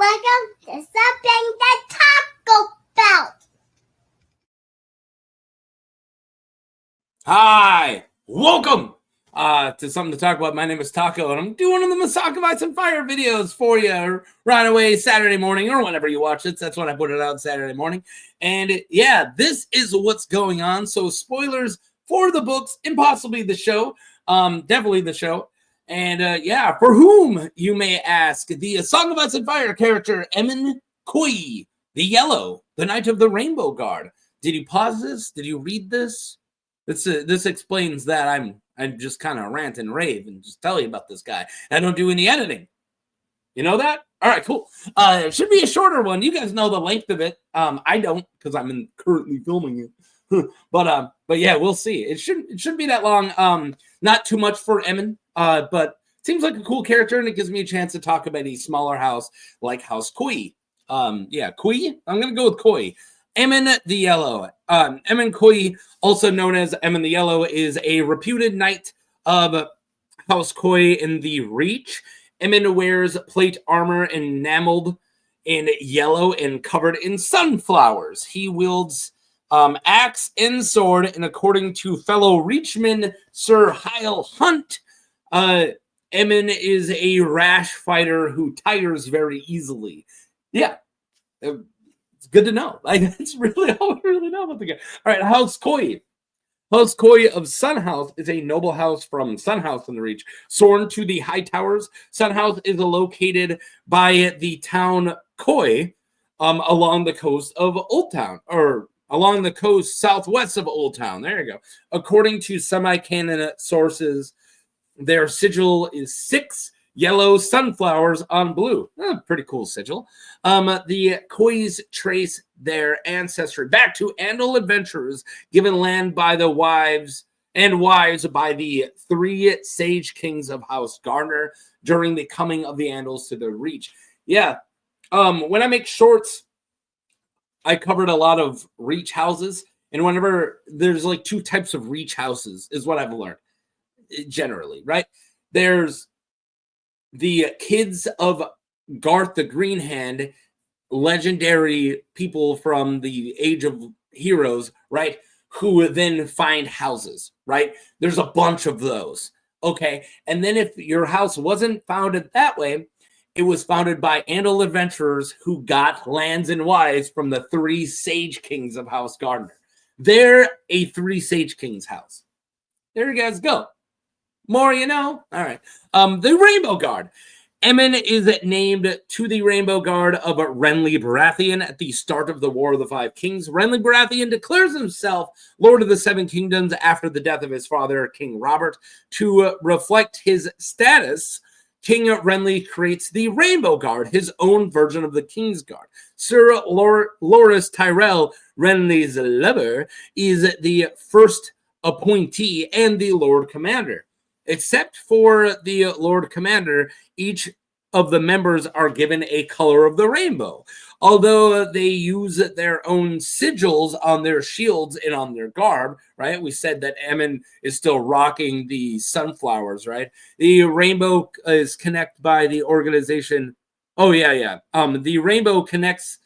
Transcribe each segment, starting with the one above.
Welcome to Something to Talk About. Hi, welcome to Something to Talk About. My name is Taco, and I'm doing the Asoiaf and Fire videos for you right away Saturday morning, or whenever you watch it. That's when I put it out, Saturday morning. And yeah, this is what's going on. So spoilers for the books and possibly the show, definitely the show. And yeah, for whom you may ask, the Song of Ice and Fire character Emmon Cuy, the Yellow, the Knight of the Rainbow Guard. Did you pause this? Did you read this? This explains that I'm just kind of rant and rave and just tell you about this guy. I don't do any editing. You know that? All right, cool. It should be a shorter one. You guys know the length of it. I don't, because I'm currently filming it. but yeah, we'll see. It shouldn't be that long. Not too much for Emmon. But seems like a cool character, and it gives me a chance to talk about a smaller house like House Cuy. Yeah, Cuy. I'm gonna go with Cuy. Emmon the Yellow. Emmon Cuy, also known as Emmon the Yellow, is a reputed knight of House Cuy in the Reach. Emmon wears plate armor enameled in yellow and covered in sunflowers. He wields axe and sword, and according to fellow Reachman Ser Hyle Hunt, Emmon is a rash fighter who tires very easily. Yeah. It's good to know. Like, that's really all we really know about the guy. All right, House Cuy. House Cuy of Sun House is a noble house from Sun House in the Reach. Sworn to the High Towers, Sun House is located by the town Cuy, along the coast of Old Town, or along the coast southwest of Old Town. There you go. According to semi-canon sources, their sigil is 6 yellow sunflowers on blue. Pretty cool sigil. The Cuys trace their ancestry back to Andal adventurers given land by the wives by the 3 sage kings of House Garner during the coming of the Andals to the Reach. Yeah. When I make shorts, I covered a lot of Reach houses, and whenever there's like 2 types of Reach houses is what I've learned generally, right? There's the kids of Garth the Green Hand, legendary people from the Age of Heroes, right? Who then find houses, right? There's a bunch of those, okay? And then if your house wasn't founded that way, it was founded by Andal adventurers who got lands and wives from the 3 Sage Kings of House Gardner. They're a 3 Sage Kings house. There you guys go. More you know. All right. The Rainbow Guard. Emmon is named to the Rainbow Guard of Renly Baratheon at the start of the War of the 5 Kings. Renly Baratheon declares himself Lord of the 7 Kingdoms after the death of his father, King Robert. To reflect his status, King Renly creates the Rainbow Guard, his own version of the King's Guard. Ser Loris Tyrell, Renly's lover, is the first appointee and the Lord Commander. Except for the Lord Commander, each of the members are given a color of the rainbow. Although they use their own sigils on their shields and on their garb, right? We said that Emmon is still rocking the sunflowers, right? The rainbow is connected by the organization. Oh, yeah. The rainbow connects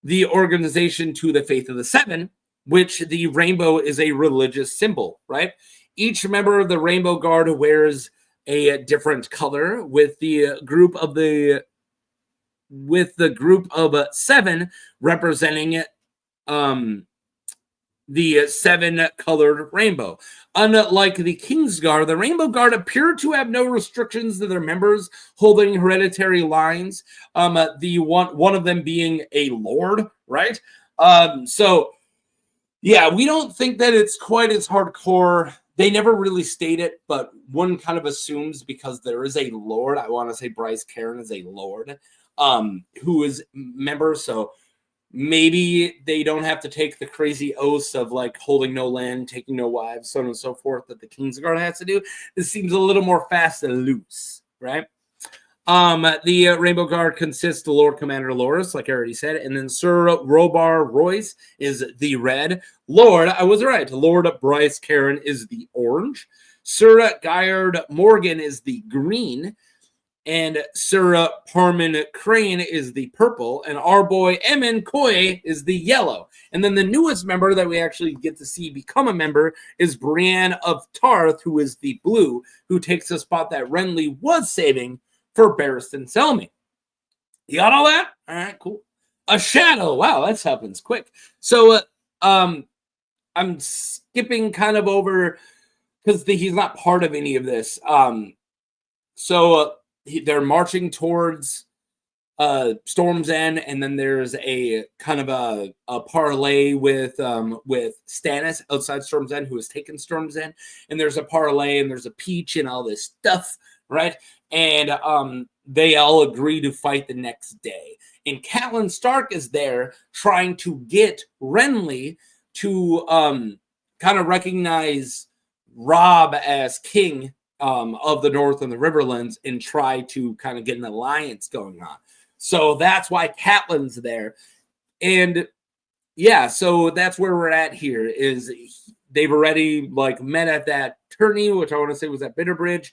the organization to the Faith of the Seven, which the rainbow is a religious symbol, right? Each member of the Rainbow Guard wears a different color, with the group of 7 representing the 7-colored rainbow. Unlike the King's Guard, the Rainbow Guard appear to have no restrictions to their members holding hereditary lines. The one of them being a lord, right? So yeah, we don't think that it's quite as hardcore. They never really state it, but one kind of assumes because there is a lord. I want to say Bryce Cairn is a lord, who is member. So maybe they don't have to take the crazy oaths of like holding no land, taking no wives, so on and so forth that the Kingsguard has to do. This seems a little more fast and loose, right? The Rainbow Guard consists of Lord Commander Loris, like I already said, and then Sir Robar Royce is the red. Lord, I was right. Lord Bryce Cairn is the orange. Sir Guyard Morgan is the green. and Ser Parman Crane is the purple, and our boy Emmon Cuy is the yellow. And then the newest member that we actually get to see become a member is Brienne of Tarth, who is the blue, who takes the spot that Renly was saving for Barristan Selmy. You got all that? All right, cool. A shadow. Wow, that happens quick. So I'm skipping kind of over because he's not part of any of this. They're marching towards Storm's End, and then there's a kind of a parlay with Stannis outside Storm's End, who has taken Storm's End, and there's a parlay, and there's a peach and all this stuff, right? And they all agree to fight the next day. And Catelyn Stark is there trying to get Renly to kind of recognize Robb as king of the North and the Riverlands and try to kind of get an alliance going on. So that's why Catelyn's there. And yeah, so that's where we're at here is they've already met at that tourney, which I want to say was at Bitterbridge,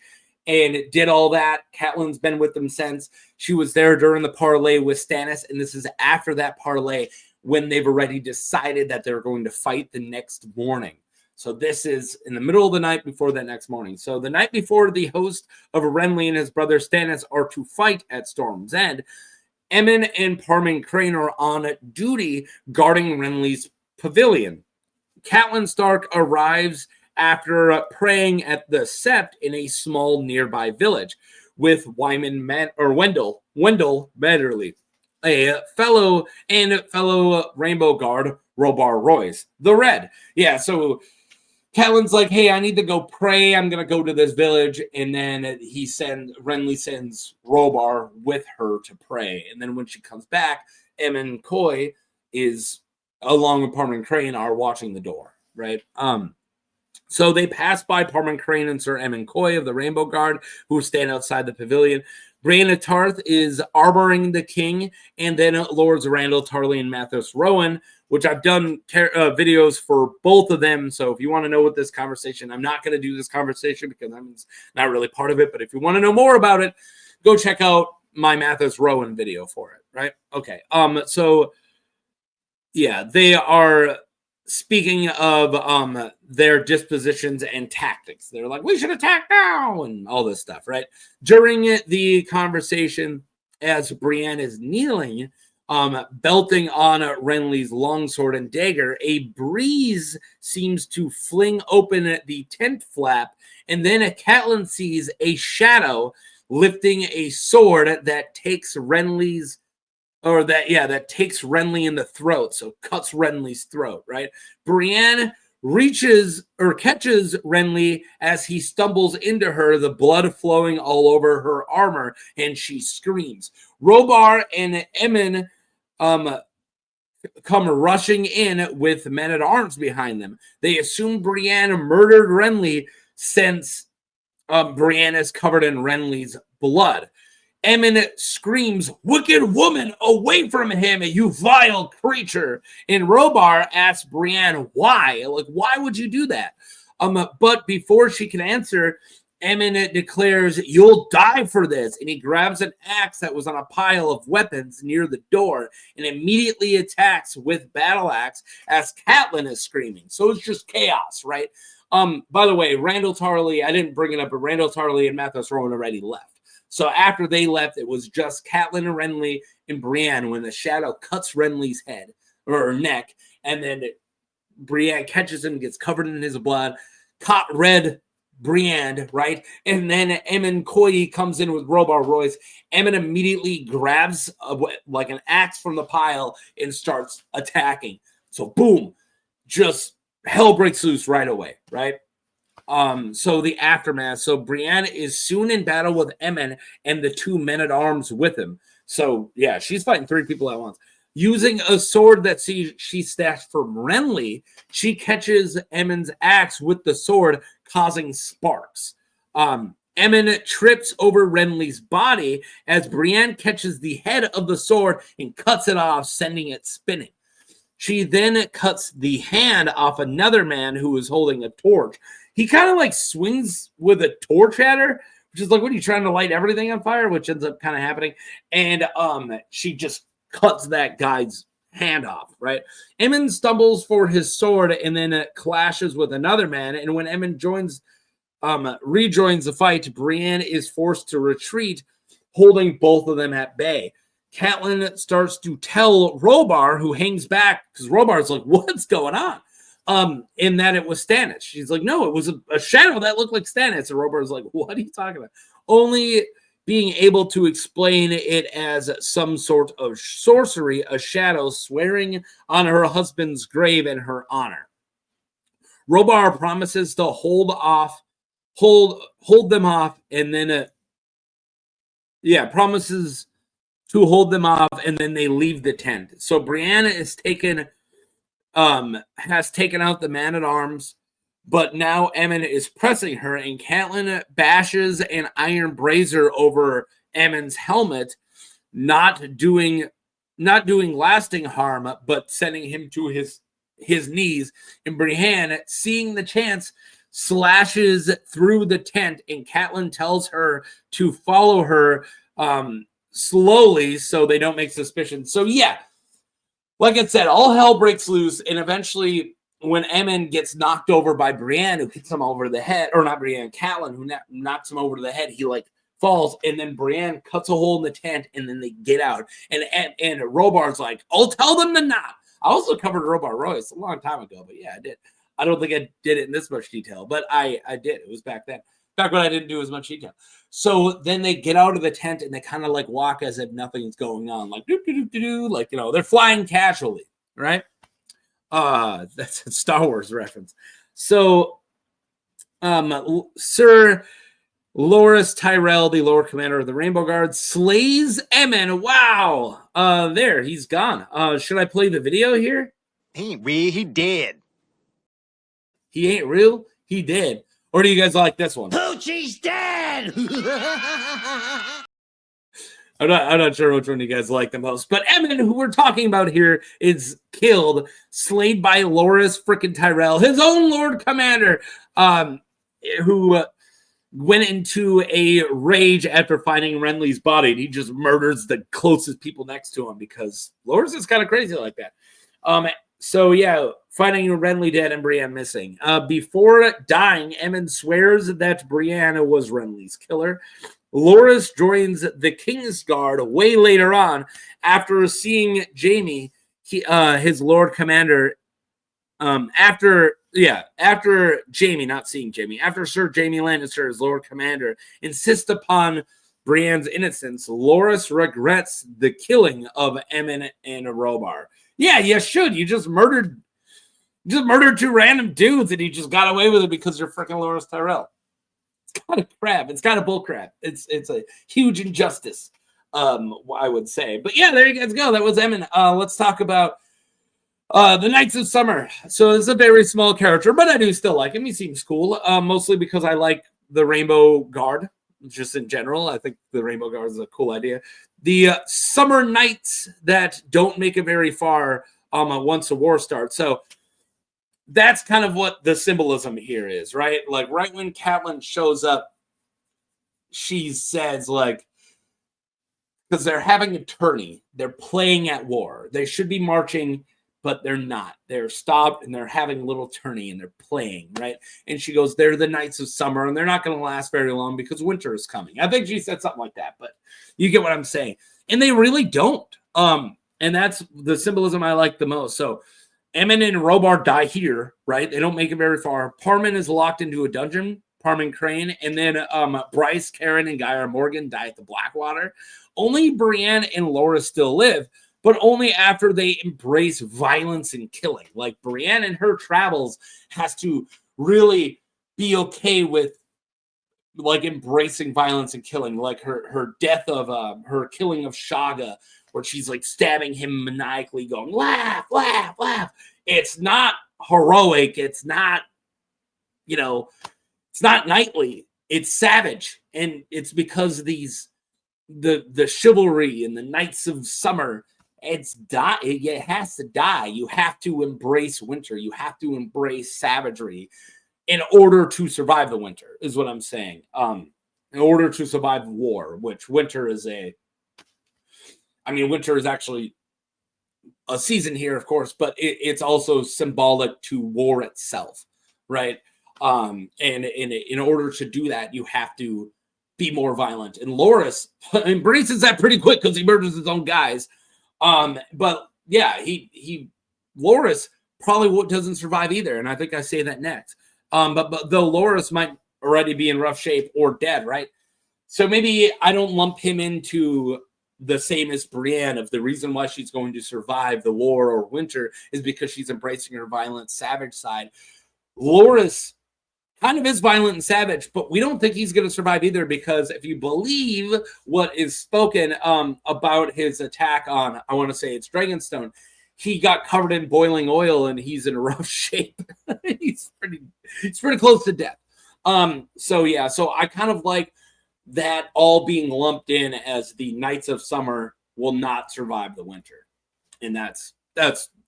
and it did all that. Catelyn's been with them since. She was there during the parlay with Stannis, and this is after that parlay when they've already decided that they're going to fight the next morning. So this is in the middle of the night before that next morning. So the night before the host of Renly and his brother Stannis are to fight at Storm's End, Emmon and Parman Crane are on duty guarding Renly's pavilion. Catelyn Stark arrives after praying at the Sept in a small nearby village with Wendell Medderly, a fellow Rainbow Guard, Robar Royce, the Red. Yeah, so Catelyn's like, hey, I need to go pray. I'm going to go to this village. And then Renly sends Robar with her to pray. And then when she comes back, Emmon Cuy is, along with Parman Crane, are watching the door, right? So they pass by Parman Crane and Sir Emmon Cuy of the Rainbow Guard, who stand outside the pavilion. Brienne of Tarth is armoring the king, and then Lords Randall Tarly and Mathos Rowan, which I've done videos for both of them. So if you want to know what this conversation, I'm not going to do this conversation because I'm not really part of it. But if you want to know more about it, go check out my Mathos Rowan video for it. Right? Okay. So yeah, they are speaking of their dispositions and tactics. They're like, we should attack now, and all this stuff, right? During the conversation, as Brienne is kneeling, belting on Renly's longsword and dagger, a breeze seems to fling open the tent flap, and then Catelyn sees a shadow lifting a sword that takes Renly in the throat, so cuts Renly's throat, right? Brienne catches Renly as he stumbles into her, the blood flowing all over her armor, and she screams. Robar and Emmon come rushing in with men-at-arms behind them. They assume Brienne murdered Renly since Brienne is covered in Renly's blood. Emmon screams, "Wicked woman, away from him, you vile creature!" And Robar asks Brienne why. Why would you do that? But before she can answer, Emmon declares, "You'll die for this." And he grabs an axe that was on a pile of weapons near the door and immediately attacks with battle axe as Catelyn is screaming. So it's just chaos, right? By the way, Randall Tarly, I didn't bring it up, but Randall Tarly and Mathos Rowan already left. So after they left, it was just Catelyn and Renly and Brienne when the shadow cuts Renly's head or neck, and then Brienne catches him, gets covered in his blood, caught red Brienne, right? And then Emmon Cuy comes in with Robar Royce. Emmon immediately grabs an axe from the pile and starts attacking. So boom, just hell breaks loose right away, right? So the aftermath. So Brienne is soon in battle with Emmon and the two men-at-arms with him. So yeah, she's fighting three people at once. Using a sword that she stashed from Renly, she catches Emmon's axe with the sword, causing sparks. Emmon trips over Renly's body as Brienne catches the head of the sword and cuts it off, sending it spinning. She then cuts the hand off another man who is holding a torch. He kind of swings with a torch at her, she's like, what are you trying to light everything on fire? Which ends up kind of happening. And she just cuts that guy's hand off, right? Emmon stumbles for his sword and then clashes with another man. And when Emmon rejoins the fight, Brienne is forced to retreat, holding both of them at bay. Catelyn starts to tell Robar, who hangs back, because Robar's like, what's going on? In that it was Stannis. She's like, no, it was a shadow that looked like Stannis. And Robar's like, what are you talking about? Only being able to explain it as some sort of sorcery, a shadow swearing on her husband's grave in her honor. Robar promises to hold them off, and then promises to hold them off, and then they leave the tent. So Brienne has taken out the man-at-arms, but now Emmon is pressing her, and Catelyn bashes an iron brazier over Emmon's helmet, not doing lasting harm, but sending him to his knees. And Brienne, seeing the chance, slashes through the tent, and Catelyn tells her to follow her slowly so they don't make suspicion. So yeah, like I said, all hell breaks loose, and eventually when Emmon gets knocked over by Brienne, who hits him over the head, or not Brienne, Catelyn, who knocks him over the head, he like falls, and then Brienne cuts a hole in the tent, and then they get out. And Robar's like, I'll tell them to not. I also covered Robar Royce a long time ago, but yeah, I did. I don't think I did it in this much detail, but I did. It was back then. Back when I didn't do as much detail. So then they get out of the tent, and they kind of like walk as if nothing's going on, like doo-doo-doo-doo-doo, like, you know, they're flying casually, right? That's a Star Wars reference. So Ser Loras Tyrell, the Lord Commander of the Rainbow Guard, slays Emmon. Wow. There, he's gone. Should I play the video here? He ain't real, he dead. He ain't real, he dead. Or do you guys like this one? Poochie's dead! I'm not sure which one you guys like the most. But Emmon, who we're talking about here, is killed, slain by Loras frickin' Tyrell, his own Lord Commander, who went into a rage after finding Renly's body, and he just murders the closest people next to him because Loras is kind of crazy like that. So yeah, finding Renly dead and Brienne missing. Before dying, Emmon swears that Brienne was Renly's killer. Loras joins the King's Guard way later on after seeing Jaime, his Lord Commander. After Jaime, not seeing Jaime, after Sir Jaime Lannister, his Lord Commander, insists upon Brienne's innocence, Loras regrets the killing of Emmon and Robar. Yeah, you should. You just murdered two random dudes, and you just got away with it because you're freaking Loras Tyrell. It's kind of crap. It's kind of bull crap. It's a huge injustice, I would say. But yeah, there you guys go. That was Emmon. Let's talk about the Knights of Summer. So it's a very small character, but I do still like him. He seems cool, mostly because I like the Rainbow Guard. Just in general, I think the Rainbow Guard is a cool idea. The summer knights that don't make it very far once the war starts. So that's kind of what the symbolism here is, right? Like right when Catelyn shows up, she says, like, because they're having a tourney, they're playing at war. They should be marching, but they're not. They're stopped and they're having a little tourney and they're playing, right? And she goes, they're the Knights of Summer and they're not going to last very long because winter is coming. I think she said something like that, but you get what I'm saying. And they really don't. And that's the symbolism I like the most. So Emmon and Robar die here, right? They don't make it very far. Parman is locked into a dungeon, Parman Crane, and then Bryce, Karen, and Gyra Morgan die at the Blackwater. Only Brienne and Loras still live, but only after they embrace violence and killing. Like Brienne in her travels has to really be okay with like embracing violence and killing, like her death of her killing of Shaga, where she's like stabbing him maniacally, going laugh, laugh, laugh. It's not heroic. It's not, it's not knightly. It's savage, and it's because the chivalry and the Knights of Summer. It has to die. You have to embrace winter. You have to embrace savagery in order to survive the winter, is what I'm saying. in order to survive war, which winter is winter is actually a season here, of course, but it's also symbolic to war itself, right? And in order to do that, you have to be more violent. And Loras embraces that pretty quick because he murders his own guys. But yeah, Loras probably doesn't survive either, and I think I say that next. But though Loras might already be in rough shape or dead, right? So maybe I don't lump him into the same as Brienne of the reason why she's going to survive the war or winter is because she's embracing her violent, savage side. Loras kind of is violent and savage, but we don't think he's going to survive either because if you believe what is spoken about his attack on, I want to say it's Dragonstone, he got covered in boiling oil and he's in rough shape. he's pretty close to death. So I kind of like that all being lumped in as the Knights of Summer will not survive the winter. And that's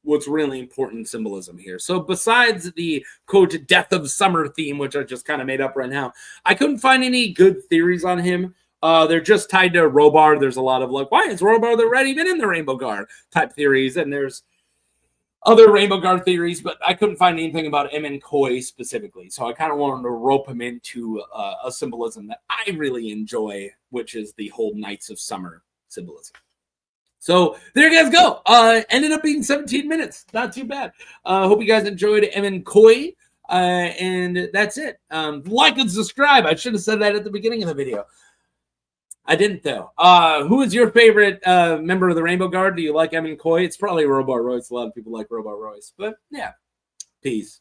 what's really important symbolism here. So besides the quote death of summer theme, which I just kind of made up right now, I couldn't find any good theories on him. They're just tied to Robar. There's a lot of like, why is Robar the Red even in the Rainbow Guard type theories? And there's other Rainbow Guard theories, but I couldn't find anything about Emmon Cuy specifically. So I kind of wanted to rope him into a symbolism that I really enjoy, which is the whole Knights of Summer symbolism. So there you guys go. Ended up being 17 minutes. Not too bad. Hope you guys enjoyed Emmon Cuy. And that's it. Like and subscribe. I should have said that at the beginning of the video. I didn't, though. Who is your favorite member of the Rainbow Guard? Do you like Emmon Cuy? It's probably Robar Royce. A lot of people like Robar Royce. But, yeah. Peace.